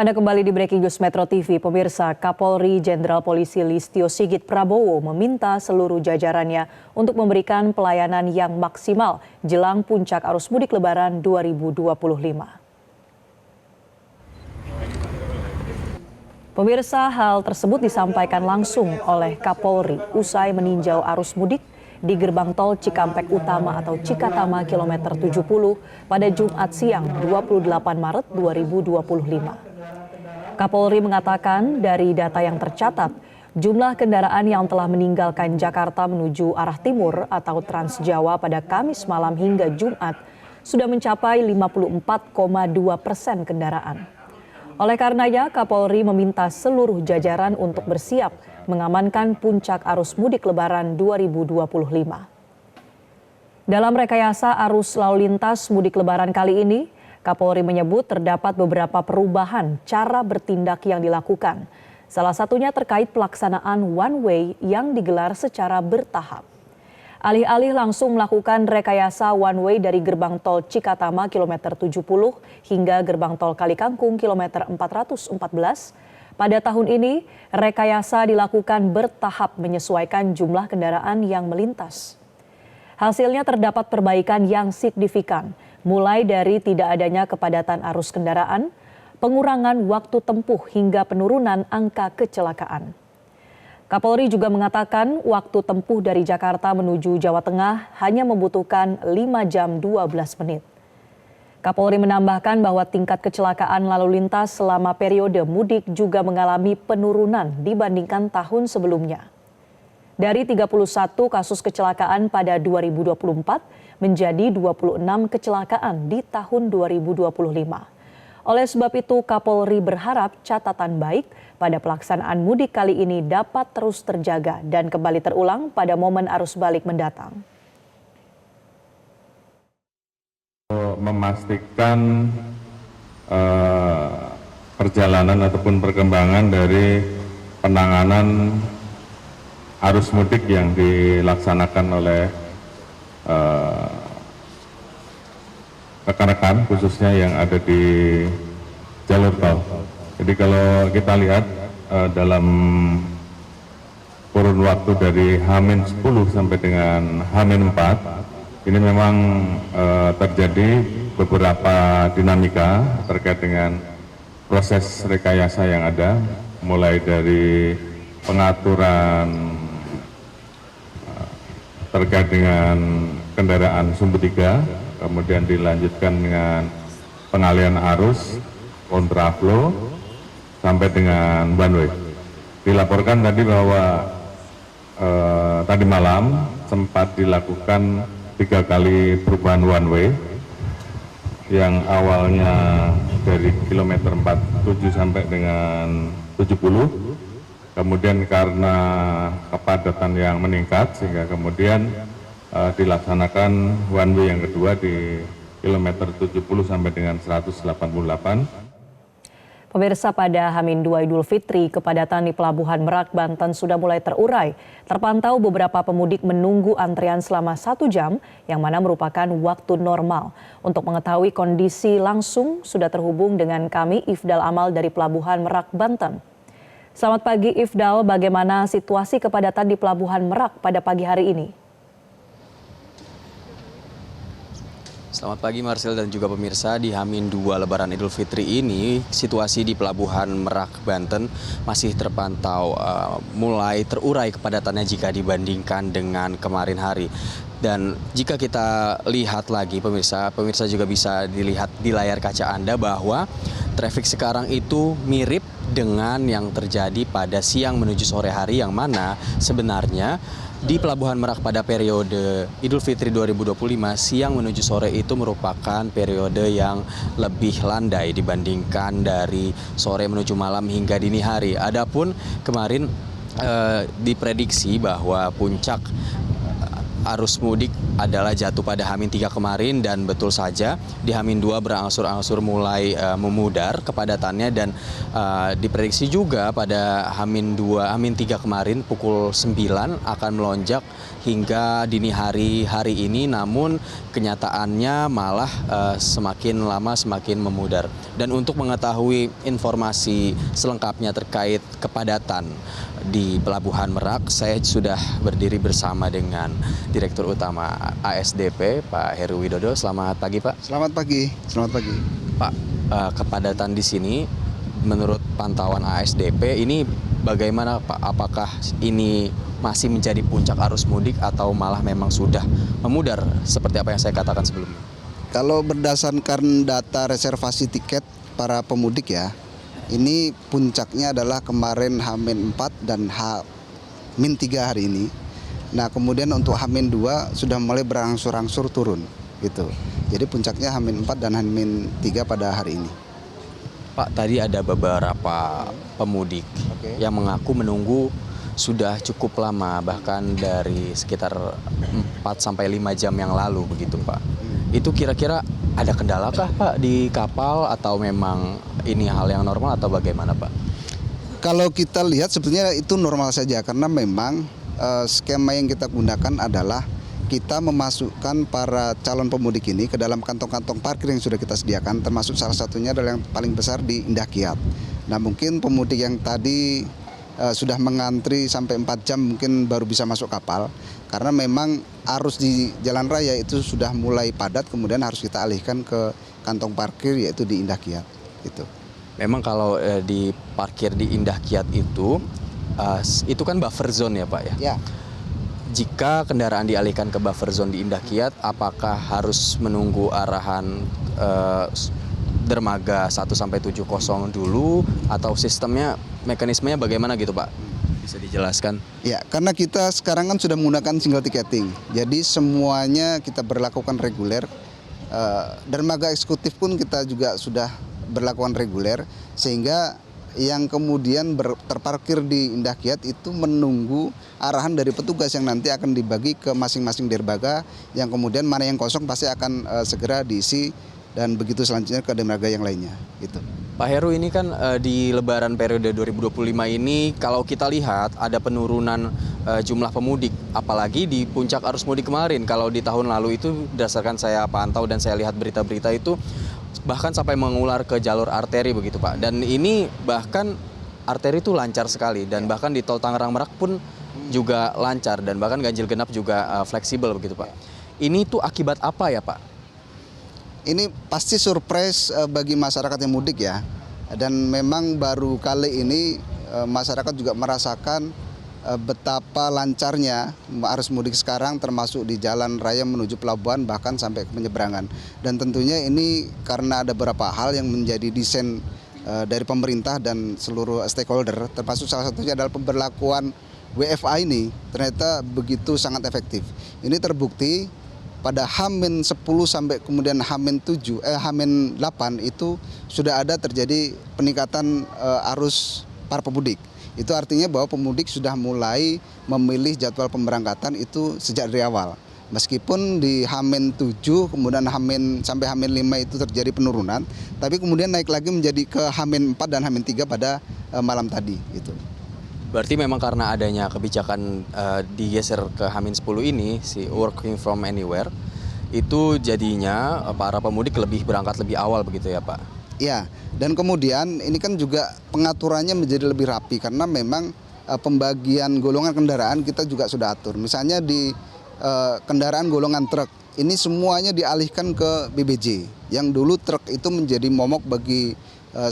Anda kembali di Breaking News Metro TV. Pemirsa, Kapolri Jenderal Polisi Listio Sigit Prabowo meminta seluruh jajarannya untuk memberikan pelayanan yang maksimal jelang puncak arus mudik Lebaran 2025. Pemirsa, hal tersebut disampaikan langsung oleh Kapolri usai meninjau arus mudik di gerbang tol Cikampek Utama atau Cikatama kilometer 70 pada Jumat siang 28 Maret 2025. Kapolri mengatakan dari data yang tercatat, jumlah kendaraan yang telah meninggalkan Jakarta menuju arah timur atau Trans Jawa pada Kamis malam hingga Jumat sudah mencapai 54,2% kendaraan. Oleh karenanya, Kapolri meminta seluruh jajaran untuk bersiap mengamankan puncak arus mudik Lebaran 2025. Dalam rekayasa arus lalu lintas mudik Lebaran kali ini, Kapolri menyebut terdapat beberapa perubahan cara bertindak yang dilakukan. Salah satunya terkait pelaksanaan one way yang digelar secara bertahap. Alih-alih langsung melakukan rekayasa one way dari gerbang tol Cikatama kilometer 70 hingga gerbang tol Kalikangkung kilometer 414, pada tahun ini rekayasa dilakukan bertahap menyesuaikan jumlah kendaraan yang melintas. Hasilnya terdapat perbaikan yang signifikan, mulai dari tidak adanya kepadatan arus kendaraan, pengurangan waktu tempuh hingga penurunan angka kecelakaan. Kapolri juga mengatakan waktu tempuh dari Jakarta menuju Jawa Tengah hanya membutuhkan 5 jam 12 menit. Kapolri menambahkan bahwa tingkat kecelakaan lalu lintas selama periode mudik juga mengalami penurunan dibandingkan tahun sebelumnya. Dari 31 kasus kecelakaan pada 2024 menjadi 26 kecelakaan di tahun 2025. Oleh sebab itu, Kapolri berharap catatan baik pada pelaksanaan mudik kali ini dapat terus terjaga dan kembali terulang pada momen arus balik mendatang. Memastikan perjalanan ataupun perkembangan dari penanganan arus mudik yang dilaksanakan oleh rekan-rekan khususnya yang ada di jalur tol. Jadi kalau kita lihat dalam kurun waktu dari H-10 sampai dengan H-4 ini memang terjadi beberapa dinamika terkait dengan proses rekayasa yang ada, mulai dari pengaturan terkait dengan kendaraan sumbu 3, kemudian dilanjutkan dengan pengalihan arus, kontraflow, sampai dengan one way. Dilaporkan tadi bahwa tadi malam sempat dilakukan 3 kali perubahan one way, yang awalnya dari kilometer 47 sampai dengan 70, kemudian karena kepadatan yang meningkat sehingga kemudian dilaksanakan one way yang kedua di kilometer 70 sampai dengan 188. Pemirsa, pada H-2 Idul Fitri, kepadatan di Pelabuhan Merak, Banten sudah mulai terurai. Terpantau beberapa pemudik menunggu antrian selama 1 jam, yang mana merupakan waktu normal. Untuk mengetahui kondisi langsung, sudah terhubung dengan kami Ifdal Amal dari Pelabuhan Merak, Banten. Selamat pagi Ifdal, bagaimana situasi kepadatan di Pelabuhan Merak pada pagi hari ini? Selamat pagi Marcel dan juga pemirsa. Di H-2 Lebaran Idul Fitri ini, situasi di Pelabuhan Merak, Banten masih terpantau mulai terurai kepadatannya jika dibandingkan dengan kemarin hari. Dan jika kita lihat lagi pemirsa juga bisa dilihat di layar kaca Anda bahwa trafik sekarang itu mirip dengan yang terjadi pada siang menuju sore hari, yang mana sebenarnya di Pelabuhan Merak pada periode Idul Fitri 2025 siang menuju sore itu merupakan periode yang lebih landai dibandingkan dari sore menuju malam hingga dini hari. Adapun kemarin diprediksi bahwa puncak arus mudik adalah jatuh pada H-3 kemarin, dan betul saja di H-2 berangsur-angsur mulai memudar kepadatannya, dan diprediksi juga pada H-2, H-3 kemarin pukul 9 akan melonjak hingga dini hari ini, namun kenyataannya malah semakin lama semakin memudar. Dan untuk mengetahui informasi selengkapnya terkait kepadatan di Pelabuhan Merak, saya sudah berdiri bersama dengan Direktur Utama ASDP, Pak Heru Widodo. Selamat pagi, Pak. Selamat pagi. Pak, kepadatan di sini menurut pantauan ASDP ini bagaimana, Pak? Apakah ini masih menjadi puncak arus mudik atau malah memang sudah memudar seperti apa yang saya katakan sebelumnya? Kalau berdasarkan data reservasi tiket para pemudik ya, ini puncaknya adalah kemarin H-4 dan H-3 hari ini. Nah, kemudian untuk H-2 sudah mulai berangsur-angsur turun gitu. Jadi puncaknya H-4 dan H-3 pada hari ini. Pak, tadi ada beberapa pemudik yang mengaku menunggu sudah cukup lama, bahkan dari sekitar 4-5 jam yang lalu begitu, Pak. Itu kira-kira ada kendala kah, Pak, di kapal, atau memang ini hal yang normal atau bagaimana, Pak? Kalau kita lihat sebetulnya itu normal saja, karena memang skema yang kita gunakan adalah kita memasukkan para calon pemudik ini ke dalam kantong-kantong parkir yang sudah kita sediakan, termasuk salah satunya adalah yang paling besar di Indah Kiat. Nah, mungkin pemudik yang tadi sudah mengantri sampai 4 jam mungkin baru bisa masuk kapal, karena memang arus di jalan raya itu sudah mulai padat, kemudian harus kita alihkan ke kantong parkir yaitu di Indah Kiat. Gitu. Memang kalau di parkir di Indah Kiat itu kan buffer zone ya, Pak ya? Ya. Jika kendaraan dialihkan ke buffer zone di Indah Kiat, apakah harus menunggu arahan dermaga 1-70 dulu, atau sistemnya, mekanismenya bagaimana gitu, Pak? Bisa dijelaskan? Ya, karena kita sekarang kan sudah menggunakan single ticketing, jadi semuanya kita berlakukan reguler. Dermaga eksekutif pun kita juga sudah berlakukan reguler, sehingga yang kemudian terparkir di Indah Kiat itu menunggu arahan dari petugas yang nanti akan dibagi ke masing-masing dermaga, yang kemudian mana yang kosong pasti akan segera diisi, dan begitu selanjutnya ke dermaga yang lainnya. Gitu. Pak Heru, ini kan di Lebaran periode 2025 ini kalau kita lihat ada penurunan jumlah pemudik, apalagi di puncak arus mudik kemarin. Kalau di tahun lalu itu berdasarkan saya pantau dan saya lihat berita-berita itu bahkan sampai mengular ke jalur arteri begitu, Pak. Dan ini bahkan arteri itu lancar sekali, dan bahkan di tol Tangerang Merak pun juga lancar, dan bahkan ganjil genap juga fleksibel begitu, Pak. Ini tuh akibat apa ya, Pak? Ini pasti surprise bagi masyarakat yang mudik ya, dan memang baru kali ini masyarakat juga merasakan betapa lancarnya arus mudik sekarang, termasuk di jalan raya menuju pelabuhan bahkan sampai ke penyeberangan. Dan tentunya ini karena ada beberapa hal yang menjadi desain dari pemerintah dan seluruh stakeholder, termasuk salah satunya adalah pemberlakuan WFA ini ternyata begitu sangat efektif. Ini terbukti pada H-10 sampai kemudian H-8 itu sudah ada terjadi peningkatan arus para pemudik. Itu artinya bahwa pemudik sudah mulai memilih jadwal pemberangkatan itu sejak dari awal. Meskipun di H-7 kemudian sampai H-5 itu terjadi penurunan, tapi kemudian naik lagi menjadi ke H-4 dan H-3 pada malam tadi. Gitu. Berarti memang karena adanya kebijakan digeser ke H-10 ini, si working from anywhere, itu jadinya para pemudik berangkat lebih awal begitu ya, Pak? Ya, dan kemudian ini kan juga pengaturannya menjadi lebih rapi, karena memang pembagian golongan kendaraan kita juga sudah atur. Misalnya di kendaraan golongan truk, ini semuanya dialihkan ke BBJ. Yang dulu truk itu menjadi momok bagi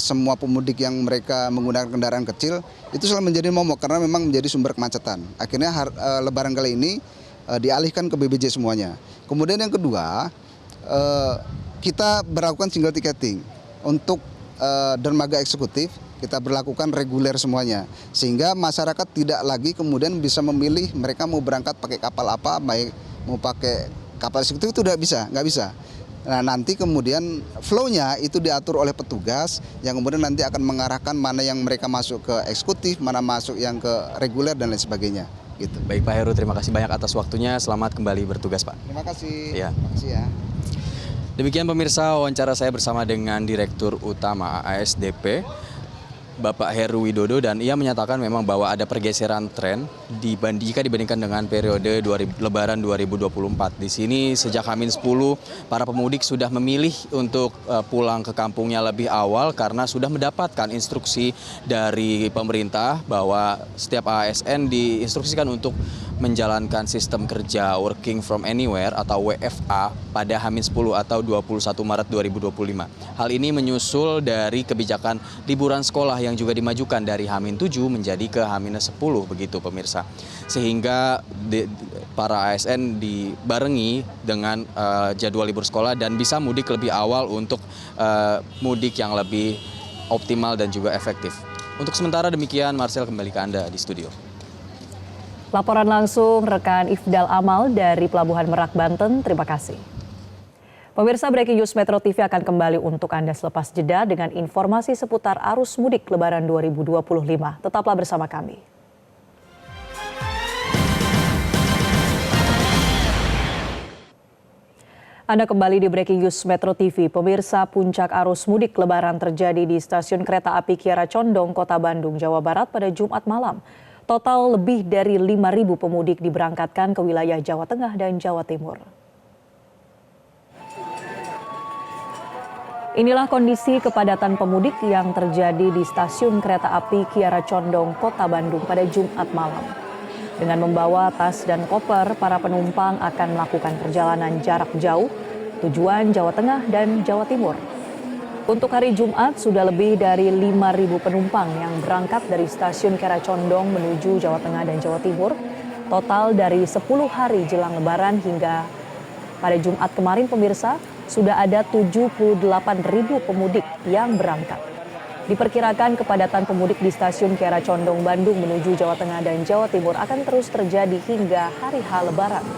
semua pemudik yang mereka menggunakan kendaraan kecil, itu selalu menjadi momok karena memang menjadi sumber kemacetan. Akhirnya Lebaran kali ini dialihkan ke BBJ semuanya. Kemudian yang kedua, kita berlakukan single ticketing. Untuk dermaga eksekutif kita berlakukan reguler semuanya, sehingga masyarakat tidak lagi kemudian bisa memilih mereka mau berangkat pakai kapal apa, baik mau pakai kapal eksekutif itu nggak bisa. Nah, nanti kemudian flow-nya itu diatur oleh petugas yang kemudian nanti akan mengarahkan mana yang mereka masuk ke eksekutif, mana masuk yang ke reguler dan lain sebagainya. gitu. Baik Pak Heru, terima kasih banyak atas waktunya. Selamat kembali bertugas Pak. Terima kasih. Ya. Terima kasih ya. Demikian pemirsa wawancara saya bersama dengan Direktur Utama ASDP, Bapak Heru Widodo, dan ia menyatakan memang bahwa ada pergeseran tren jika dibandingkan dengan periode Lebaran 2024. Di sini sejak H-10 para pemudik sudah memilih untuk pulang ke kampungnya lebih awal karena sudah mendapatkan instruksi dari pemerintah bahwa setiap ASN diinstruksikan untuk menjalankan sistem kerja working from anywhere atau WFA pada H-10 atau 21 Maret 2025. Hal ini menyusul dari kebijakan liburan sekolah yang juga dimajukan dari H-7 menjadi ke H-10 begitu pemirsa. Sehingga para ASN dibarengi dengan jadwal libur sekolah dan bisa mudik lebih awal untuk mudik yang lebih optimal dan juga efektif. Untuk sementara demikian, Marcel kembali ke Anda di studio. Laporan langsung rekan Ifdal Amal dari Pelabuhan Merak, Banten. Terima kasih. Pemirsa, Breaking News Metro TV akan kembali untuk Anda selepas jeda dengan informasi seputar arus mudik Lebaran 2025. Tetaplah bersama kami. Anda kembali di Breaking News Metro TV. Pemirsa, puncak arus mudik Lebaran terjadi di Stasiun Kereta Api Kiara Condong, Kota Bandung, Jawa Barat pada Jumat malam. Total lebih dari 5.000 pemudik diberangkatkan ke wilayah Jawa Tengah dan Jawa Timur. Inilah kondisi kepadatan pemudik yang terjadi di Stasiun Kereta Api Kiara Condong, Kota Bandung pada Jumat malam. Dengan membawa tas dan koper, para penumpang akan melakukan perjalanan jarak jauh, tujuan Jawa Tengah dan Jawa Timur. Untuk hari Jumat, sudah lebih dari 5.000 penumpang yang berangkat dari Stasiun Kiara Condong menuju Jawa Tengah dan Jawa Timur. Total dari 10 hari jelang Lebaran hingga pada Jumat kemarin, pemirsa, sudah ada 78.000 pemudik yang berangkat. Diperkirakan kepadatan pemudik di Stasiun Kiara Condong, Bandung menuju Jawa Tengah dan Jawa Timur akan terus terjadi hingga hari H Lebaran.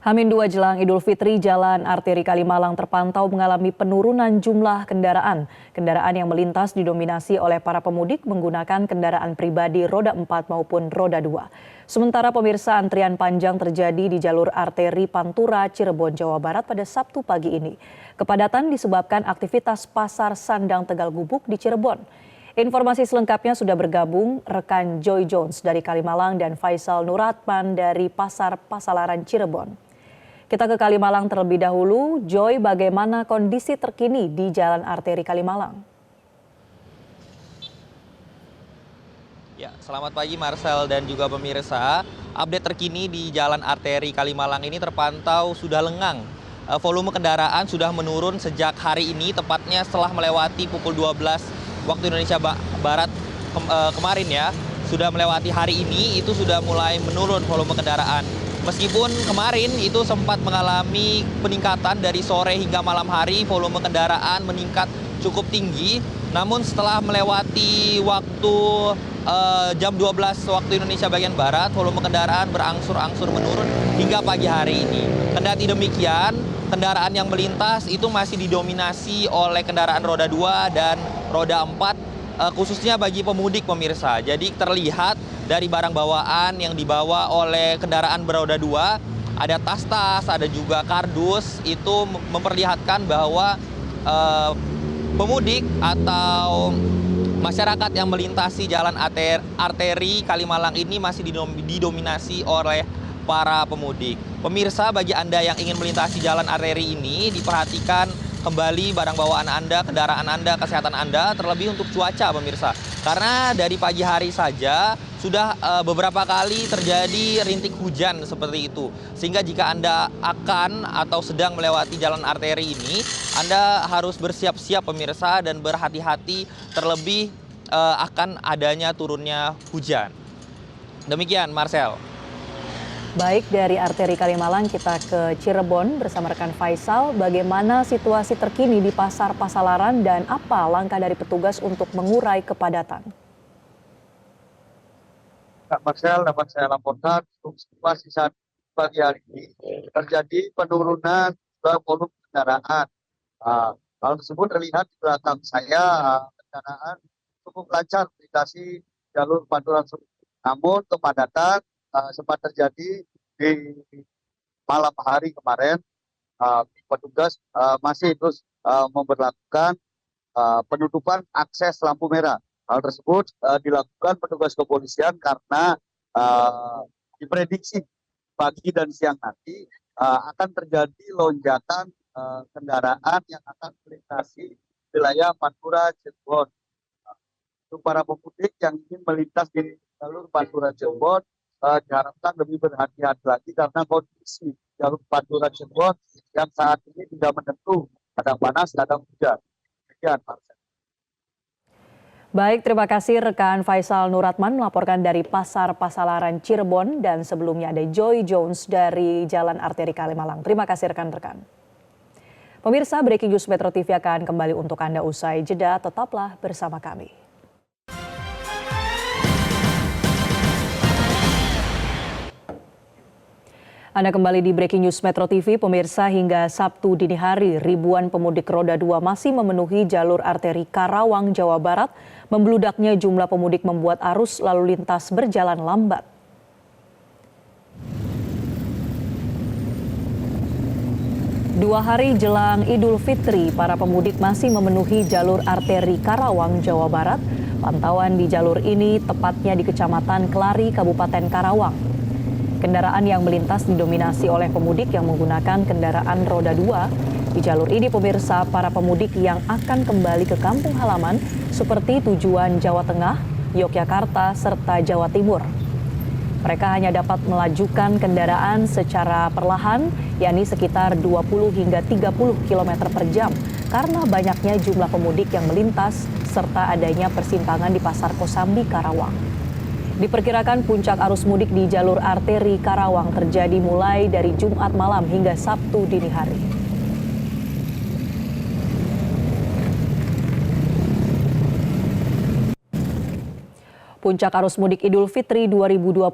H-2 jelang Idul Fitri, Jalan Arteri Kalimalang terpantau mengalami penurunan jumlah kendaraan. Kendaraan yang melintas didominasi oleh para pemudik menggunakan kendaraan pribadi roda 4 maupun roda 2. Sementara pemirsa, antrian panjang terjadi di jalur arteri Pantura, Cirebon, Jawa Barat pada Sabtu pagi ini. Kepadatan disebabkan aktivitas pasar sandang Tegal Gubuk di Cirebon. Informasi selengkapnya sudah bergabung rekan Joy Jones dari Kalimalang dan Faisal Nuratman dari Pasar Pasalaran Cirebon. Kita ke Kalimalang terlebih dahulu. Joy, bagaimana kondisi terkini di Jalan Arteri Kalimalang? Ya, selamat pagi Marcel dan juga pemirsa. Update terkini di Jalan Arteri Kalimalang ini terpantau sudah lengang. Volume kendaraan sudah menurun sejak hari ini, tepatnya setelah melewati pukul 12 waktu Indonesia Barat kemarin ya. Sudah melewati hari ini, itu sudah mulai menurun volume kendaraan. Meskipun kemarin itu sempat mengalami peningkatan dari sore hingga malam hari, volume kendaraan meningkat cukup tinggi. Namun setelah melewati waktu jam 12 waktu Indonesia bagian Barat, volume kendaraan berangsur-angsur menurun hingga pagi hari ini. Kendati demikian, kendaraan yang melintas itu masih didominasi oleh kendaraan roda 2 dan roda 4. Khususnya bagi pemudik pemirsa. Jadi terlihat dari barang bawaan yang dibawa oleh kendaraan beroda 2, ada tas-tas, ada juga kardus, itu memperlihatkan bahwa pemudik atau masyarakat yang melintasi jalan arteri Kalimalang ini masih didominasi oleh para pemudik. Pemirsa, bagi Anda yang ingin melintasi jalan arteri ini, diperhatikan kembali barang bawaan Anda, kendaraan Anda, kesehatan Anda, terlebih untuk cuaca pemirsa. Karena dari pagi hari saja sudah beberapa kali terjadi rintik hujan seperti itu. Sehingga jika Anda akan atau sedang melewati jalan arteri ini, Anda harus bersiap-siap pemirsa dan berhati-hati terlebih akan adanya turunnya hujan. Demikian Marcel. Baik, dari arteri Kalimalang kita ke Cirebon bersama rekan Faisal. Bagaimana situasi terkini di Pasar Pasalaran dan apa langkah dari petugas untuk mengurai kepadatan? Kak Marcel, dapat saya laporkan untuk situasi saat pagi hari ini terjadi penurunan volume kendaraan. Hal tersebut terlihat di belakang saya, kendaraan cukup lancar melintasi jalur Pantura Subang. Namun kepadatan sempat terjadi di malam hari kemarin. Petugas masih terus memberlakukan penutupan akses lampu merah. Hal tersebut dilakukan petugas kepolisian karena diprediksi pagi dan siang nanti akan terjadi lonjakan kendaraan yang akan melintasi wilayah Pantura Cirebon. Untuk para pemudik yang ingin melintas di jalur Pantura Cirebon diharapkan lebih berhati-hati lagi karena kondisi jalur Pantura Cirebon yang saat ini tidak menentu, kadang panas, kadang hujan. Demikian, Marcel. Baik, terima kasih rekan Faisal Nuratman melaporkan dari Pasar Pasalaran Cirebon dan sebelumnya ada Joy Jones dari Jalan Arteri Kalimalang. Terima kasih rekan-rekan. Pemirsa, Breaking News Metro TV akan kembali untuk Anda usai jeda, tetaplah bersama kami. Anda kembali di Breaking News Metro TV, pemirsa. Hingga Sabtu dini hari, ribuan pemudik roda 2 masih memenuhi jalur arteri Karawang, Jawa Barat. Membludaknya jumlah pemudik membuat arus lalu lintas berjalan lambat. Dua hari jelang Idul Fitri, para pemudik masih memenuhi jalur arteri Karawang, Jawa Barat. Pantauan di jalur ini tepatnya di Kecamatan Kelari, Kabupaten Karawang. Kendaraan yang melintas didominasi oleh pemudik yang menggunakan kendaraan roda 2. Di jalur ini, pemirsa, para pemudik yang akan kembali ke kampung halaman seperti tujuan Jawa Tengah, Yogyakarta, serta Jawa Timur. Mereka hanya dapat melajukan kendaraan secara perlahan, yakni sekitar 20 hingga 30 km per jam, karena banyaknya jumlah pemudik yang melintas serta adanya persimpangan di Pasar Kosambi, Karawang. Diperkirakan puncak arus mudik di jalur arteri Karawang terjadi mulai dari Jumat malam hingga Sabtu dini hari. Puncak arus mudik Idul Fitri 2025,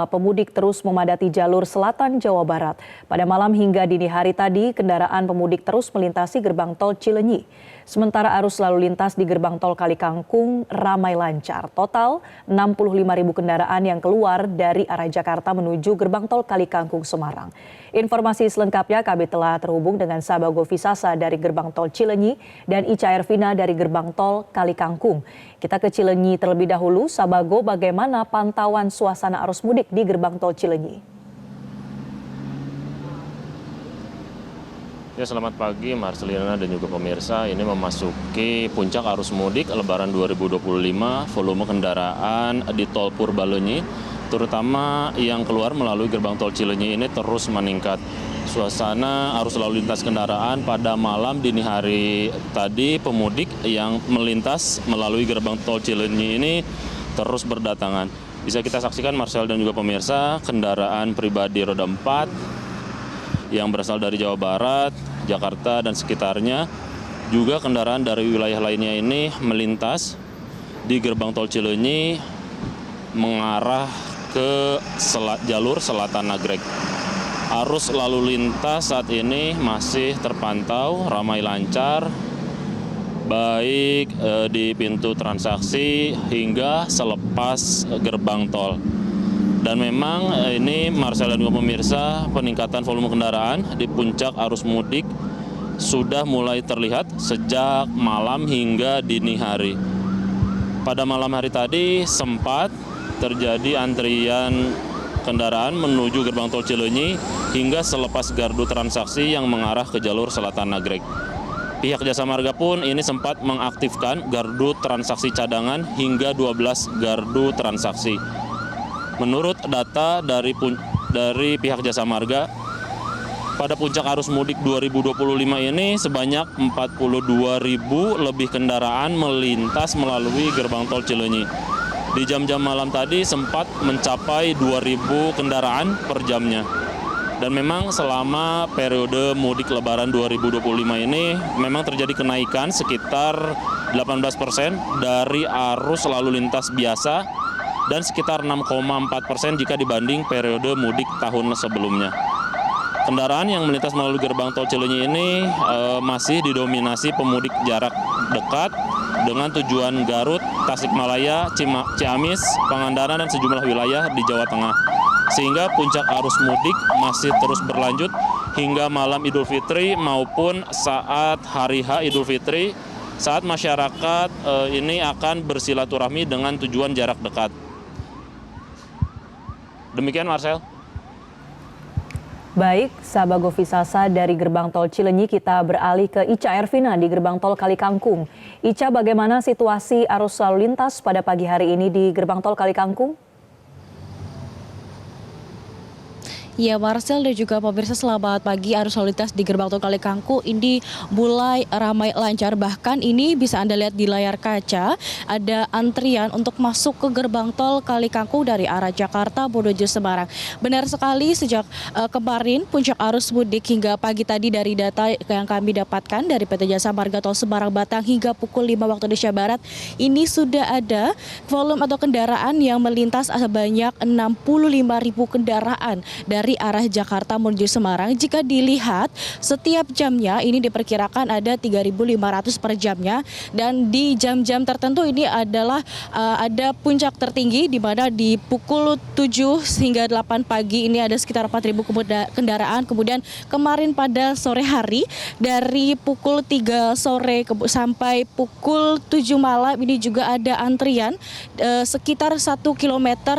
pemudik terus memadati jalur selatan Jawa Barat. Pada malam hingga dini hari tadi, kendaraan pemudik terus melintasi gerbang tol Cileunyi. Sementara arus lalu lintas di gerbang tol Kalikangkung ramai lancar. Total 65.000 kendaraan yang keluar dari arah Jakarta menuju gerbang tol Kalikangkung Semarang. Informasi selengkapnya kami telah terhubung dengan Sabago Visasa dari gerbang tol Cileunyi dan Ica Ervina dari gerbang tol Kalikangkung. Kita ke Cileunyi terlebih dahulu. Sabago, bagaimana pantauan suasana arus mudik di gerbang tol Cileunyi? Ya, selamat pagi Marcelina dan juga pemirsa. Ini memasuki puncak arus mudik Lebaran 2025, volume kendaraan di tol Purbalunyi, terutama yang keluar melalui gerbang tol Cileunyi ini terus meningkat. Suasana arus lalu lintas kendaraan pada malam dini hari tadi, pemudik yang melintas melalui gerbang tol Cileunyi ini terus berdatangan. Bisa kita saksikan Marcel dan juga pemirsa, kendaraan pribadi roda 4 yang berasal dari Jawa Barat, Jakarta, dan sekitarnya. Juga kendaraan dari wilayah lainnya ini melintas di gerbang tol Cileunyi mengarah ke jalur selatan Nagrek. Arus lalu lintas saat ini masih terpantau ramai lancar, baik di pintu transaksi hingga selepas gerbang tol. Dan memang ini Marcel dan juga pemirsa, peningkatan volume kendaraan di puncak arus mudik sudah mulai terlihat sejak malam hingga dini hari. Pada malam hari tadi sempat terjadi antrian kendaraan menuju gerbang tol Cileunyi hingga selepas gardu transaksi yang mengarah ke jalur selatan Nagrek. Pihak Jasa Marga pun ini sempat mengaktifkan gardu transaksi cadangan hingga 12 gardu transaksi. Menurut data dari pihak Jasa Marga, pada puncak arus mudik 2025 ini sebanyak 42.000 lebih kendaraan melintas melalui gerbang tol Cileunyi. Di jam-jam malam tadi sempat mencapai 2.000 kendaraan per jamnya. Dan memang selama periode mudik Lebaran 2025 ini memang terjadi kenaikan sekitar 18% dari arus lalu lintas biasa dan sekitar 6,4% jika dibanding periode mudik tahun sebelumnya. Kendaraan yang melintas melalui gerbang tol Cileunyi ini masih didominasi pemudik jarak dekat dengan tujuan Garut, Tasikmalaya, Ciamis, Pangandaran, dan sejumlah wilayah di Jawa Tengah. Sehingga puncak arus mudik masih terus berlanjut hingga malam Idul Fitri maupun saat hari H Idul Fitri, saat masyarakat ini akan bersilaturahmi dengan tujuan jarak dekat. Demikian, Marcel. Baik, Sabago Visasa dari gerbang tol Cileunyi, kita beralih ke Ica Ervina di gerbang tol Kalikangkung. Ica, bagaimana situasi arus lalu lintas pada pagi hari ini di gerbang tol Kalikangkung? Ya, Marcel dan juga pemirsa, selamat pagi. Arus lalu lintas di gerbang tol Kalikangkung ini mulai ramai lancar. Bahkan ini bisa Anda lihat di layar kaca, ada antrian untuk masuk ke gerbang tol Kalikangkung dari arah Jakarta menuju Semarang. Benar sekali, sejak kemarin puncak arus mudik hingga pagi tadi dari data yang kami dapatkan dari PT Jasa Marga Tol Semarang Batang hingga pukul 5 waktu Indonesia Barat, ini sudah ada volume atau kendaraan yang melintas sebanyak 65.000 kendaraan dari arah Jakarta menuju Semarang. Jika dilihat setiap jamnya ini diperkirakan ada 3.500 per jamnya, dan di jam-jam tertentu ini adalah ada puncak tertinggi di mana di pukul 7 hingga 8 pagi ini ada sekitar 4.000 kendaraan. Kemudian kemarin pada sore hari dari pukul 3 sore sampai pukul 7 malam ini juga ada antrian sekitar 1 km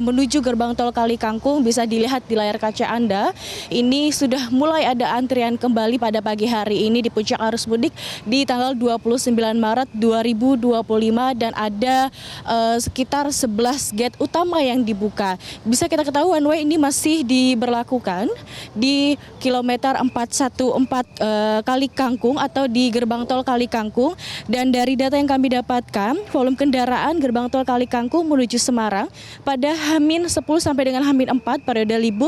menuju gerbang tol Kalikangkung. Bisa dilihat di layar kaca Anda, ini sudah mulai ada antrian kembali pada pagi hari ini di puncak arus mudik di tanggal 29 Maret 2025, dan ada sekitar 11 gate utama yang dibuka. Bisa kita ketahui one way ini masih diberlakukan di kilometer 414 Kalikangkung atau di gerbang tol Kalikangkung, dan dari data yang kami dapatkan, volume kendaraan gerbang tol Kalikangkung menuju Semarang pada H-10 sampai dengan H-4 periode libur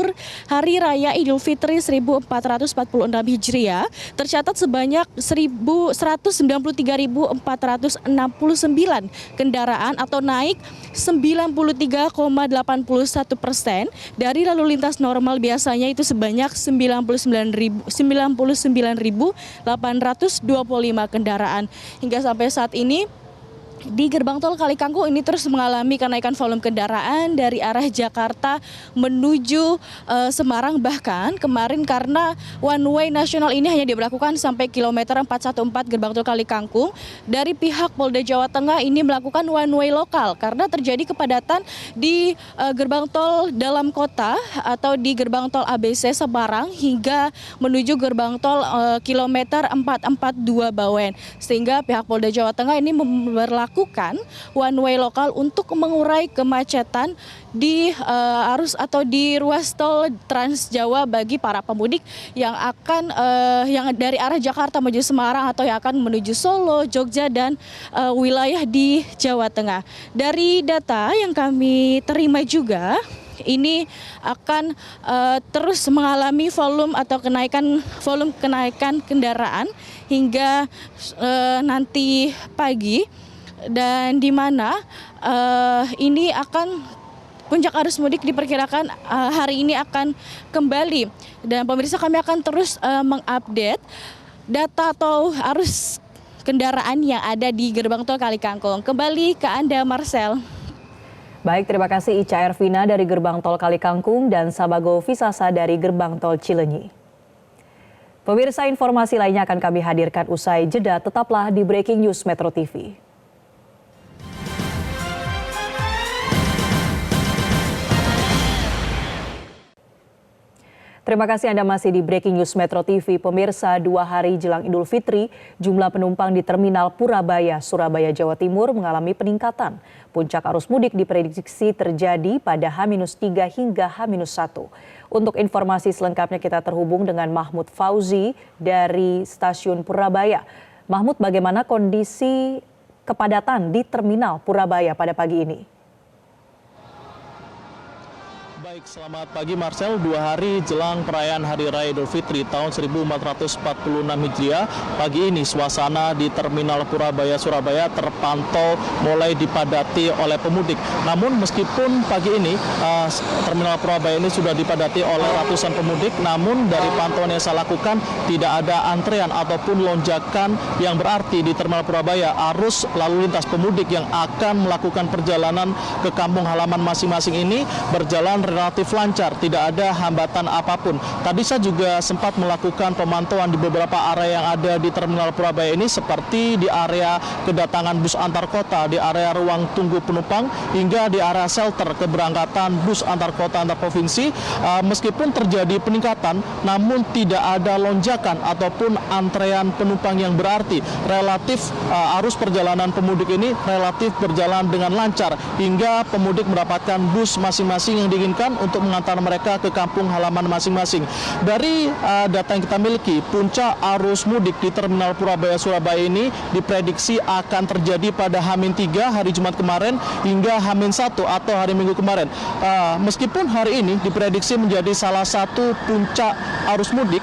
Hari Raya Idul Fitri 1446 Hijriah tercatat sebanyak 193.469 kendaraan atau naik 93,81%. Dari lalu lintas normal biasanya itu sebanyak 99.825 kendaraan. Hingga sampai saat ini di gerbang tol Kalikangkung ini terus mengalami kenaikan volume kendaraan dari arah Jakarta menuju Semarang. Bahkan kemarin karena one way nasional ini hanya diberlakukan sampai kilometer 414 gerbang tol Kalikangkung, dari pihak Polda Jawa Tengah ini melakukan one way lokal karena terjadi kepadatan di gerbang tol dalam kota atau di gerbang tol ABC Semarang hingga menuju gerbang tol kilometer 442 Bawen, sehingga pihak Polda Jawa Tengah ini memperlakukan one way lokal untuk mengurai kemacetan di arus atau di ruas tol Trans Jawa bagi para pemudik yang akan yang dari arah Jakarta menuju Semarang atau yang akan menuju Solo, Jogja, dan wilayah di Jawa Tengah. Dari data yang kami terima juga, ini akan terus mengalami volume atau kenaikan kendaraan hingga nanti pagi, dan di mana ini akan puncak arus mudik diperkirakan hari ini akan kembali, dan pemirsa kami akan terus mengupdate data atau arus kendaraan yang ada di gerbang tol Kalikangkung. Kembali ke Anda, Marcel. Baik, terima kasih Ica Ervina dari gerbang tol Kalikangkung dan Sabago Visasa dari gerbang tol Cileunyi. Pemirsa, informasi lainnya akan kami hadirkan usai jeda. Tetaplah di Breaking News Metro TV. Terima kasih Anda masih di Breaking News Metro TV. Pemirsa, 2 hari jelang Idul Fitri, jumlah penumpang di Terminal Purabaya, Surabaya, Jawa Timur mengalami peningkatan. Puncak arus mudik diprediksi terjadi pada H-3 hingga H-1. Untuk informasi selengkapnya kita terhubung dengan Mahmud Fauzi dari Stasiun Purabaya. Mahmud, bagaimana kondisi kepadatan di Terminal Purabaya pada pagi ini? Baik, Baik, selamat pagi Marcel. 2 hari jelang perayaan Hari Raya Idul Fitri tahun 1446 Hijriah, pagi ini suasana di Terminal Purabaya Surabaya terpantau mulai dipadati oleh pemudik. Namun meskipun pagi ini Terminal Purabaya ini sudah dipadati oleh ratusan pemudik, namun dari pantauan yang saya lakukan tidak ada antrean ataupun lonjakan yang berarti di Terminal Purabaya. Arus lalu lintas pemudik yang akan melakukan perjalanan ke kampung halaman masing-masing ini berjalan relatif lancar, tidak ada hambatan apapun. Tadi saya juga sempat melakukan pemantauan di beberapa area yang ada di Terminal Purabaya ini, seperti di area kedatangan bus antar kota, di area ruang tunggu penumpang, hingga di area shelter keberangkatan bus antar kota antar provinsi. Meskipun terjadi peningkatan, namun tidak ada lonjakan ataupun antrean penumpang yang berarti. Relatif arus perjalanan pemudik ini relatif berjalan dengan lancar, hingga pemudik mendapatkan bus masing-masing yang diinginkan untuk mengantar mereka ke kampung halaman masing-masing. Dari data yang kita miliki, puncak arus mudik di Terminal Purabaya Surabaya ini diprediksi akan terjadi pada H-3 hari Jumat kemarin hingga H-1 atau hari Minggu kemarin. Meskipun hari ini diprediksi menjadi salah satu puncak arus mudik,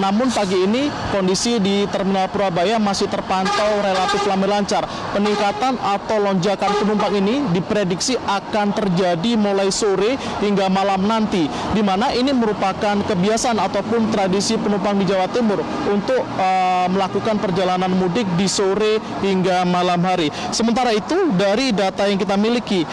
namun pagi ini kondisi di Terminal Purabaya masih terpantau relatif lancar. Peningkatan atau lonjakan penumpang ini diprediksi akan terjadi mulai sore hingga malam nanti, di mana ini merupakan kebiasaan ataupun tradisi penumpang di Jawa Timur untuk melakukan perjalanan mudik di sore hingga malam hari. Sementara itu, dari data yang kita miliki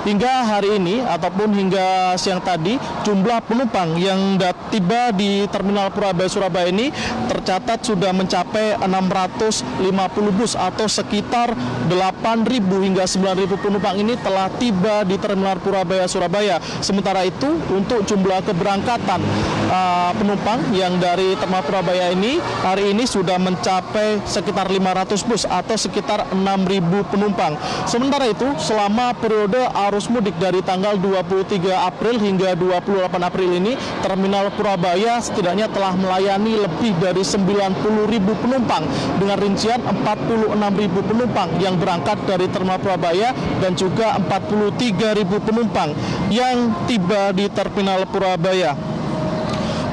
hingga hari ini ataupun hingga siang tadi, jumlah penumpang yang tiba di Terminal Purabaya Surabaya ini tercatat sudah mencapai 650 bus atau sekitar 8.000 hingga 9.000 penumpang ini telah tiba di Terminal Purabaya Surabaya. Sementara itu, untuk jumlah keberangkatan penumpang yang dari Terminal Purabaya ini hari ini sudah mencapai sekitar 500 bus atau sekitar 6.000 penumpang. Sementara itu, selama periode arus mudik dari tanggal 23 April hingga 28 April ini, Terminal Purabaya setidaknya telah melayani lebih dari 90.000 penumpang dengan rincian 46.000 penumpang yang berangkat dari Terminal Purabaya dan juga 43.000 penumpang yang tiba di Terminal Purabaya.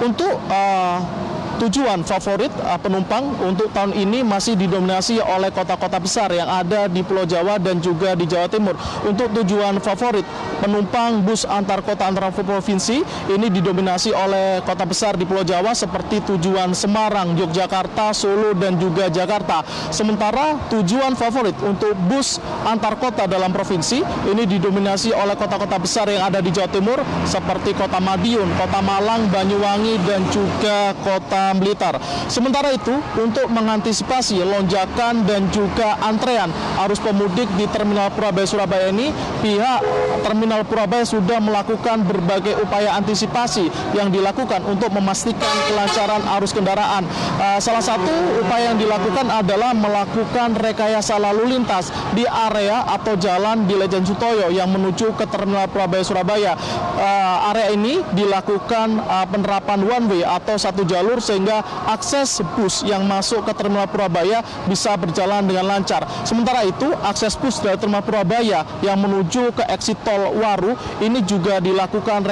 Untuk tujuan favorit penumpang untuk tahun ini masih didominasi oleh kota-kota besar yang ada di Pulau Jawa dan juga di Jawa Timur. Untuk tujuan favorit penumpang bus antar kota antar provinsi ini didominasi oleh kota besar di Pulau Jawa seperti tujuan Semarang, Yogyakarta, Solo dan juga Jakarta. Sementara tujuan favorit untuk bus antar kota dalam provinsi ini didominasi oleh kota-kota besar yang ada di Jawa Timur seperti Kota Madiun, Kota Malang, Banyuwangi dan juga Kota Blitar. Sementara itu, untuk mengantisipasi lonjakan dan juga antrean arus pemudik di Terminal Purabaya Surabaya ini, pihak Terminal Purabaya sudah melakukan berbagai upaya antisipasi yang dilakukan untuk memastikan kelancaran arus kendaraan. Salah satu upaya yang dilakukan adalah melakukan rekayasa lalu lintas di area atau jalan di Lejen Sutoyo yang menuju ke Terminal Purabaya Surabaya. Area ini dilakukan penerapan one way atau satu jalur sehingga akses bus yang masuk ke Terminal Purabaya bisa berjalan dengan lancar. Sementara itu, akses bus dari Terminal Purabaya yang menuju ke exit tol Waru ini juga dilakukan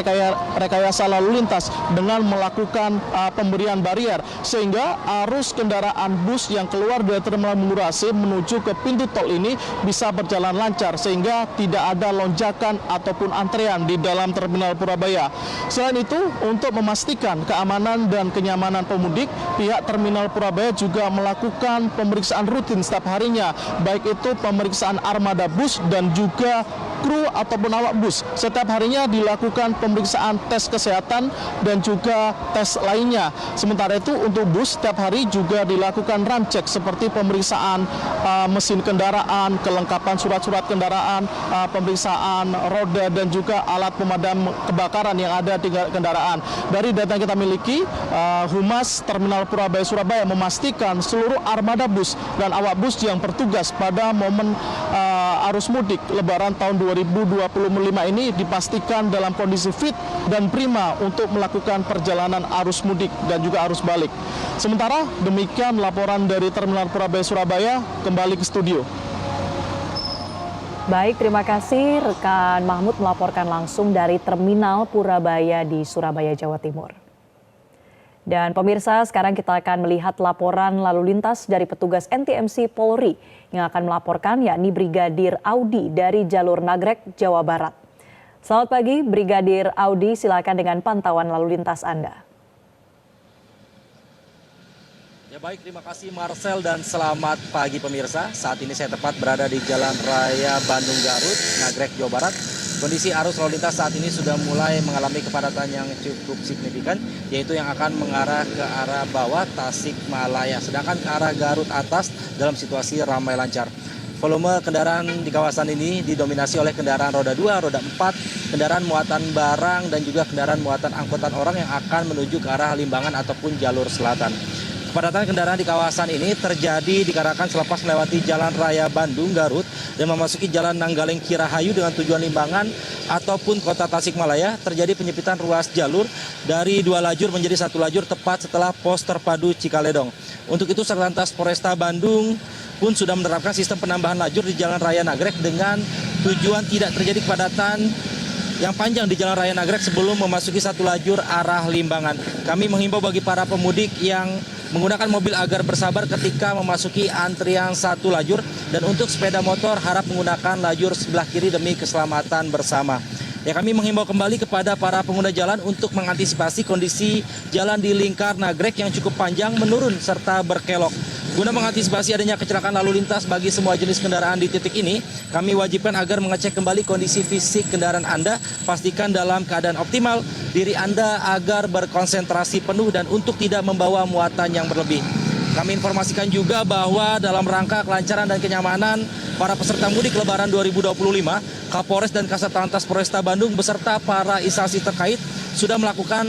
rekayasa lalu lintas dengan melakukan pemberian barier sehingga arus kendaraan bus yang keluar dari Terminal Mengurasi menuju ke pintu tol ini bisa berjalan lancar sehingga tidak ada lonjakan ataupun antrean di dalam Terminal Purabaya. Selain itu, untuk memastikan keamanan dan kenyamanan pemudik, pihak Terminal Purabaya juga melakukan pemeriksaan rutin setiap harinya, baik itu pemeriksaan armada bus dan juga kru ataupun awak bus. Setiap harinya dilakukan pemeriksaan tes kesehatan dan juga tes lainnya. Sementara itu, untuk bus setiap hari juga dilakukan run check seperti pemeriksaan mesin kendaraan, kelengkapan surat-surat kendaraan, pemeriksaan roda dan juga alat pemadam kebakaran yang ada di kendaraan. Dari data yang kita miliki, Humas Terminal Purabaya Surabaya memastikan seluruh armada bus dan awak bus yang bertugas pada momen arus mudik Lebaran tahun 2025 ini dipastikan dalam kondisi fit dan prima untuk melakukan perjalanan arus mudik dan juga arus balik. Sementara demikian laporan dari Terminal Purabaya Surabaya, kembali ke studio. Baik, terima kasih rekan Mahmud melaporkan langsung dari Terminal Purabaya di Surabaya, Jawa Timur. Dan pemirsa, sekarang kita akan melihat laporan lalu lintas dari petugas NTMC Polri yang akan melaporkan, yakni Brigadir Audi dari jalur Nagrek, Jawa Barat. Selamat pagi, Brigadir Audi, silakan dengan pantauan lalu lintas Anda. Ya baik, terima kasih Marcel dan selamat pagi pemirsa. Saat ini saya tepat berada di Jalan Raya Bandung Garut, Nagrek, Jawa Barat. Kondisi arus lalu lintas saat ini sudah mulai mengalami kepadatan yang cukup signifikan, yaitu yang akan mengarah ke arah bawah Tasikmalaya, sedangkan ke arah Garut atas dalam situasi ramai lancar. Volume kendaraan di kawasan ini didominasi oleh kendaraan roda 2, roda 4, kendaraan muatan barang dan juga kendaraan muatan angkutan orang yang akan menuju ke arah Limbangan ataupun jalur selatan. Kepadatan kendaraan di kawasan ini terjadi dikarenakan selepas melewati Jalan Raya Bandung Garut dan memasuki Jalan Nanggaleng Kirahayu dengan tujuan Limbangan ataupun Kota Tasikmalaya, terjadi penyempitan ruas jalur dari 2 lajur menjadi 1 lajur tepat setelah pos terpadu Cikaledong. Untuk itu Satlantas Polresta Bandung pun sudah menerapkan sistem penambahan lajur di Jalan Raya Nagrek dengan tujuan tidak terjadi kepadatan yang panjang di Jalan Raya Nagrek sebelum memasuki 1 lajur arah Limbangan. Kami menghimbau bagi para pemudik yang menggunakan mobil agar bersabar ketika memasuki antrian 1 lajur, dan untuk sepeda motor harap menggunakan lajur sebelah kiri demi keselamatan bersama. Ya, kami menghimbau kembali kepada para pengguna jalan untuk mengantisipasi kondisi jalan di lingkar Nagrek yang cukup panjang, menurun serta berkelok. Guna mengantisipasi adanya kecelakaan lalu lintas bagi semua jenis kendaraan di titik ini, kami wajibkan agar mengecek kembali kondisi fisik kendaraan Anda, pastikan dalam keadaan optimal diri Anda agar berkonsentrasi penuh dan untuk tidak membawa muatan yang berlebih. Kami informasikan juga bahwa dalam rangka kelancaran dan kenyamanan para peserta mudik Lebaran 2025, Kapolres dan Kasatlantas Polresta Bandung beserta para instansi terkait sudah melakukan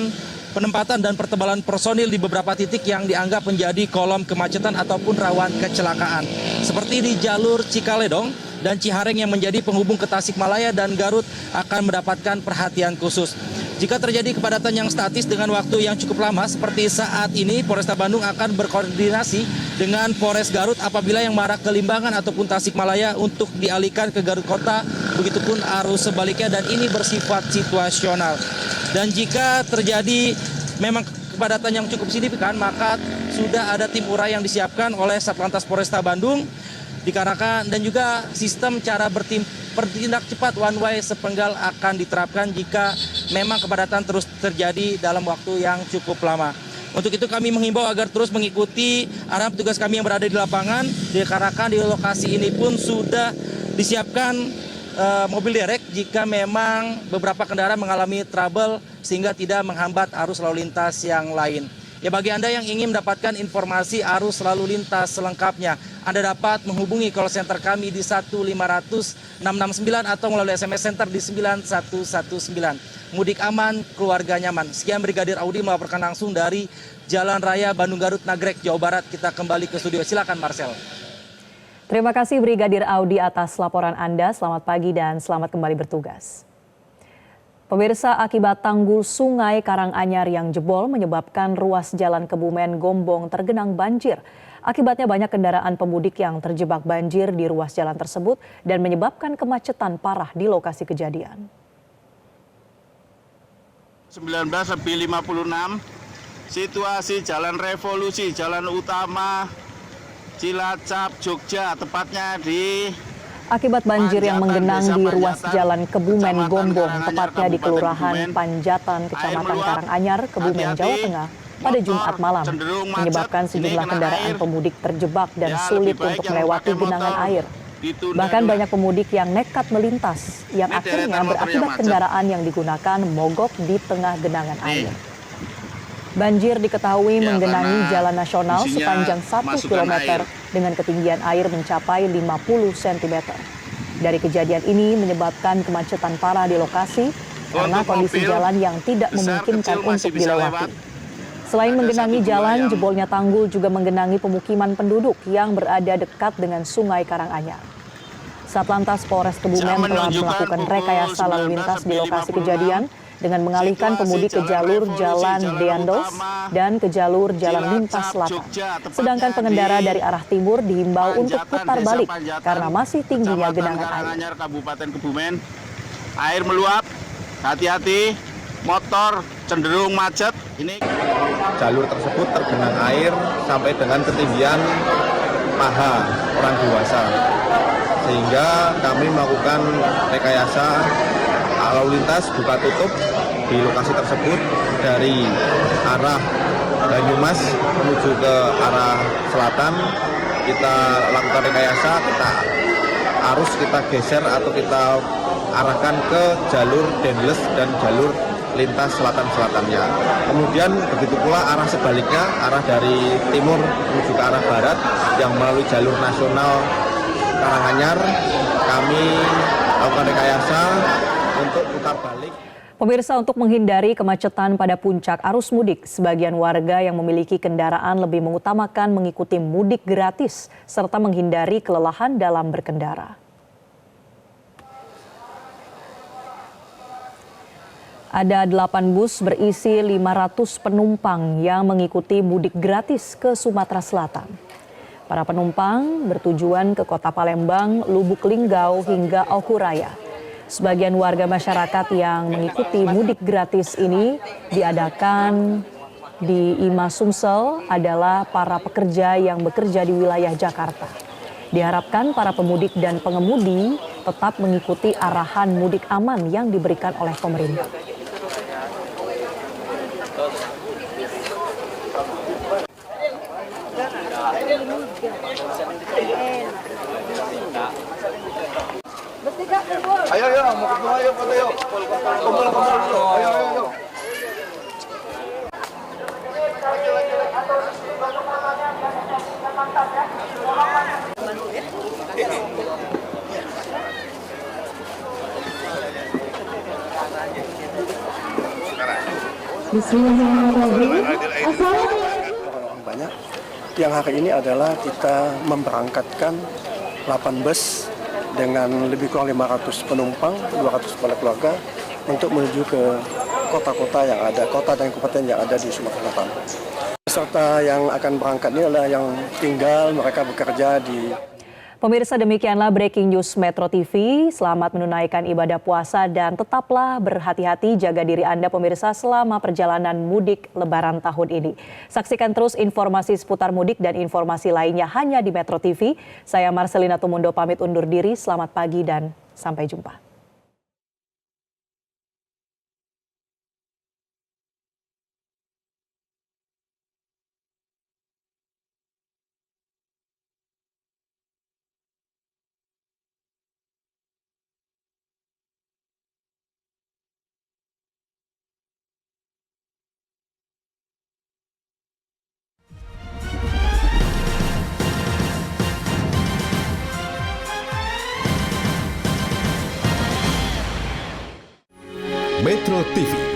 penempatan dan pertebalan personil di beberapa titik yang dianggap menjadi kolom kemacetan ataupun rawan kecelakaan. Seperti di jalur Cikaledong dan Cihareng yang menjadi penghubung ke Tasikmalaya dan Garut akan mendapatkan perhatian khusus. Jika terjadi kepadatan yang statis dengan waktu yang cukup lama seperti saat ini, Polresta Bandung akan berkoordinasi dengan Polres Garut apabila yang mengarah ke Limbangan ataupun Tasikmalaya untuk dialihkan ke Garut Kota, begitupun arus sebaliknya, dan ini bersifat situasional. Dan jika terjadi memang kepadatan yang cukup signifikan, maka sudah ada tim urai yang disiapkan oleh Satlantas Polresta Bandung dikarenakan, dan juga sistem cara bertindak cepat one way sepenggal akan diterapkan jika memang kepadatan terus terjadi dalam waktu yang cukup lama. Untuk itu kami menghimbau agar terus mengikuti arahan petugas kami yang berada di lapangan, dikarenakan di lokasi ini pun sudah disiapkan mobil derek jika memang beberapa kendaraan mengalami trouble sehingga tidak menghambat arus lalu lintas yang lain. Ya, bagi Anda yang ingin mendapatkan informasi arus lalu lintas selengkapnya, Anda dapat menghubungi call center kami di 1500669 atau melalui SMS center di 9119. Mudik aman, keluarga nyaman. Sekian Brigadir Audi melaporkan langsung dari Jalan Raya Bandung Garut Nagrek, Jawa Barat. Kita kembali ke studio. Silakan Marcel. Terima kasih Brigadir Audi atas laporan Anda. Selamat pagi dan selamat kembali bertugas. Pemirsa, akibat tanggul Sungai Karanganyar yang jebol menyebabkan ruas jalan Kebumen Gombong tergenang banjir. Akibatnya banyak kendaraan pemudik yang terjebak banjir di ruas jalan tersebut dan menyebabkan kemacetan parah di lokasi kejadian. 19:56, situasi Jalan Revolusi, Jalan Utama Cilacap, Jogja, tepatnya di Akibat banjir yang menggenang di ruas jalan Kebumen Gombong, tepatnya di Kelurahan Panjatan, Kecamatan Karanganyar, Kebumen, Jawa Tengah, pada Jumat malam, menyebabkan sejumlah kendaraan pemudik terjebak dan sulit untuk melewati genangan air. Bahkan banyak pemudik yang nekat melintas, yang akhirnya berakibat kendaraan yang digunakan mogok di tengah genangan air. Banjir diketahui menggenangi jalan nasional sepanjang 1 km dengan ketinggian air mencapai 50 cm. Dari kejadian ini menyebabkan kemacetan parah di lokasi karena kondisi jalan yang tidak memungkinkan untuk dilewati. Selain menggenangi jalan, jebolnya tanggul juga menggenangi pemukiman penduduk yang berada dekat dengan Sungai Karanganyar. Satlantas Polres Kebumen telah melakukan rekayasa lalu lintas di lokasi kejadian dengan mengalihkan pemudik ke jalur Jalan Deandos dan ke jalur Jalan Lintas Selatan. Sedangkan pengendara dari arah timur dihimbau untuk putar balik karena masih tingginya genangan air. Kabupaten Kebumen, air meluap, hati-hati, motor cenderung macet. Ini jalur tersebut tergenang air sampai dengan ketinggian paha orang dewasa, sehingga kami melakukan rekayasa lalu lintas buka tutup di lokasi tersebut dari arah Banyumas menuju ke arah selatan. Kita lakukan rekayasa, kita geser atau kita arahkan ke jalur Dendles dan jalur lintas selatan-selatannya. Kemudian begitu pula arah sebaliknya, arah dari timur menuju ke arah barat yang melalui jalur nasional Karanganyar, kami lakukan rekayasa untuk putar balik. Pemirsa, untuk menghindari kemacetan pada puncak arus mudik, sebagian warga yang memiliki kendaraan lebih mengutamakan mengikuti mudik gratis serta menghindari kelelahan dalam berkendara. Ada 8 bus berisi 500 penumpang yang mengikuti mudik gratis ke Sumatera Selatan. Para penumpang bertujuan ke Kota Palembang, Lubuk Linggau hingga Ohuraya. Sebagian warga masyarakat yang mengikuti mudik gratis ini diadakan di IMA Sumsel adalah para pekerja yang bekerja di wilayah Jakarta. Diharapkan para pemudik dan pengemudi tetap mengikuti arahan mudik aman yang diberikan oleh pemerintah. Ayo, mau ketemu, ayo, foto yuk. Kumpul dulu, ayo. Banyak. Yang hari ini adalah kita memberangkatkan 8 bus dengan lebih kurang 500 penumpang, 200 kepala keluarga untuk menuju ke kota-kota yang ada, kota dan kabupaten yang ada di Sumatera Selatan. Peserta yang akan berangkat ini adalah yang tinggal, mereka bekerja di... Pemirsa, demikianlah Breaking News Metro TV. Selamat menunaikan ibadah puasa dan tetaplah berhati-hati, jaga diri Anda pemirsa selama perjalanan mudik Lebaran tahun ini. Saksikan terus informasi seputar mudik dan informasi lainnya hanya di Metro TV. Saya Marcelina Tumundo pamit undur diri. Selamat pagi dan sampai jumpa. Metro TV.